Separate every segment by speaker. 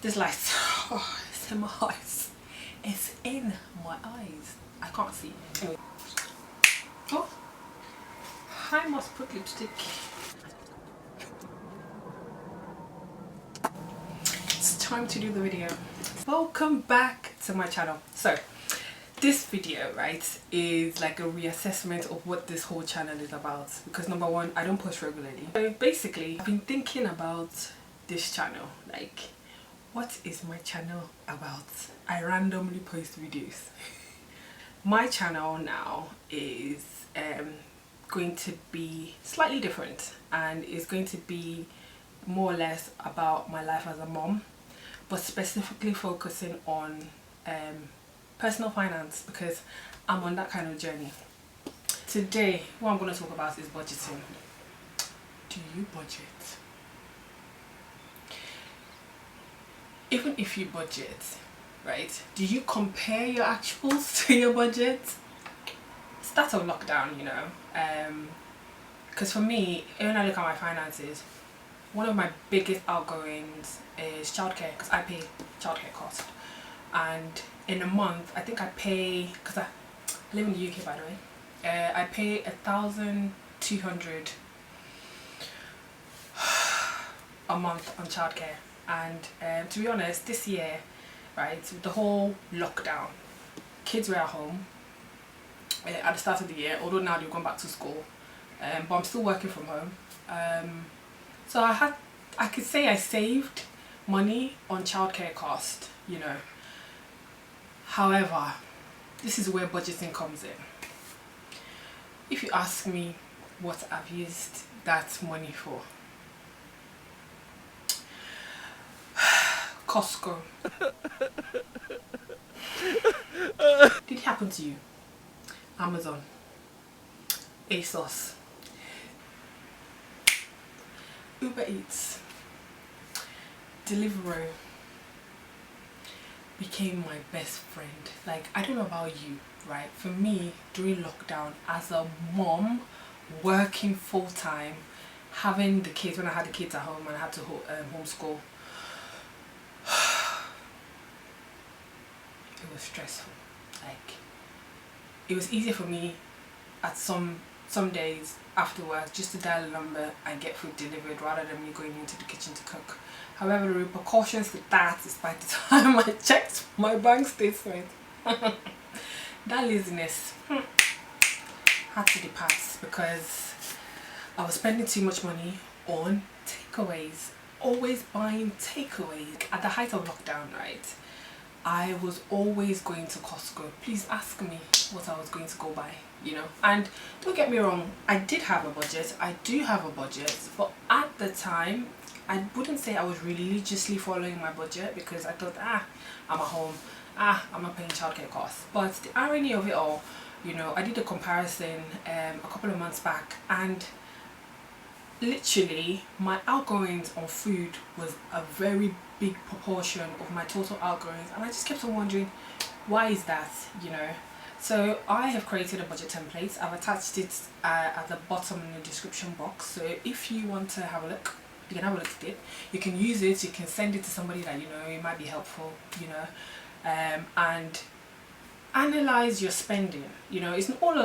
Speaker 1: This light, oh, it's in my eyes. It's in my eyes. I can't see. Anyway. Oh, I must put lipstick. It's time to do the video. Welcome back to my channel. So this video, right, is like a reassessment of what this whole channel is about, because number one, I don't post regularly. So basically, I've been thinking about this channel, like, what is my channel about? I randomly post videos. My channel now is going to be slightly different, and is going to be more or less about my life as a mom, but specifically focusing on personal finance, because I'm on that kind of journey. Today, what I'm going to talk about is budgeting. Do you budget? Even if you budget, right, do you compare your actuals to your budget? Start of lockdown, you know, because for me, when I look at my finances, one of my biggest outgoings is childcare, because I pay childcare cost, and in a month I think I pay, because I live in the UK by the way, I pay 1,200 a month on childcare. And to be honest, this year, right, with the whole lockdown, kids were at home at the start of the year, although now they've gone back to school, but I'm still working from home. So I could say I saved money on childcare cost, you know. However, this is where budgeting comes in. If you ask me what I've used that money for, Costco. Did it happen to you? Amazon, ASOS, Uber Eats, Deliveroo became my best friend. Like, I don't know about you, right? For me, during lockdown, as a mom working full-time, having the kids, when I had the kids at home and I had to homeschool, it was stressful. Like, it was easier for me at some days after work just to dial a number and get food delivered rather than me going into the kitchen to cook. However, the repercussions to that is by the time I checked my bank statement, that laziness had to depart, because I was spending too much money on takeaways, always buying takeaways. At the height of lockdown, right, I was always going to Costco. Please ask me what I was going to go buy, you know. And don't get me wrong, I did have a budget. I do have a budget, but at the time, I wouldn't say I was religiously following my budget, because I thought, I'm at home, I'm not paying childcare costs. But the irony of it all, you know, I did a comparison a couple of months back, and literally my outgoings on food was a very big proportion of my total outgoings, and I just kept on wondering, why is that, you know. So I have created a budget template. I've attached it at the bottom in the description box, so if you want to have a look, you can have a look at it. You can use it, you can send it to somebody that you know it might be helpful, you know, and analyze your spending. You know, it's not all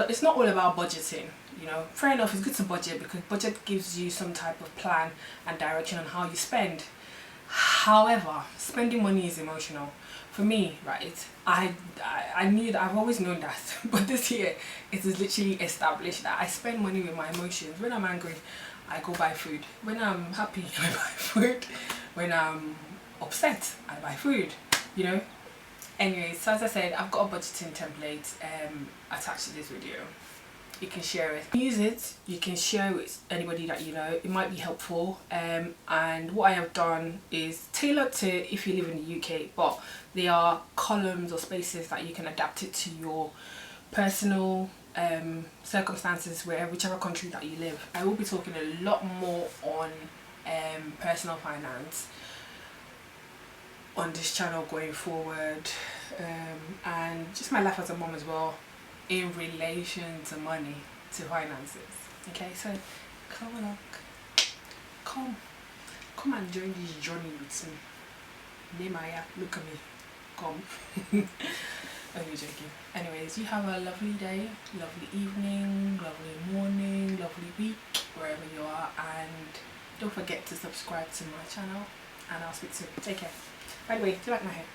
Speaker 1: about budgeting. You know, fair enough, it's good to budget, because budget gives you some type of plan and direction on how you spend. However, spending money is emotional. For me, right, I knew that, I've always known that, but this year it is literally established that I spend money with my emotions. When I'm angry, I go buy food. When I'm happy, I buy food. When I'm upset, I buy food, you know. Anyway, so as I said, I've got a budgeting template attached to this video. You can share it, use it, you can share it with anybody that you know, it might be helpful. And what I have done is tailored to if you live in the UK, but there are columns or spaces that you can adapt it to your personal circumstances, whichever country that you live. I will be talking a lot more on personal finance on this channel going forward, and just my life as a mom as well, in relation to money, to finances. Okay, so come along, come and join this journey with me. Nemaya, look at me, come. Only joking. Anyways, you have a lovely day, lovely evening, lovely morning, lovely week, wherever you are, and don't forget to subscribe to my channel, and I'll speak soon. Take care. By the way, do you like my hair?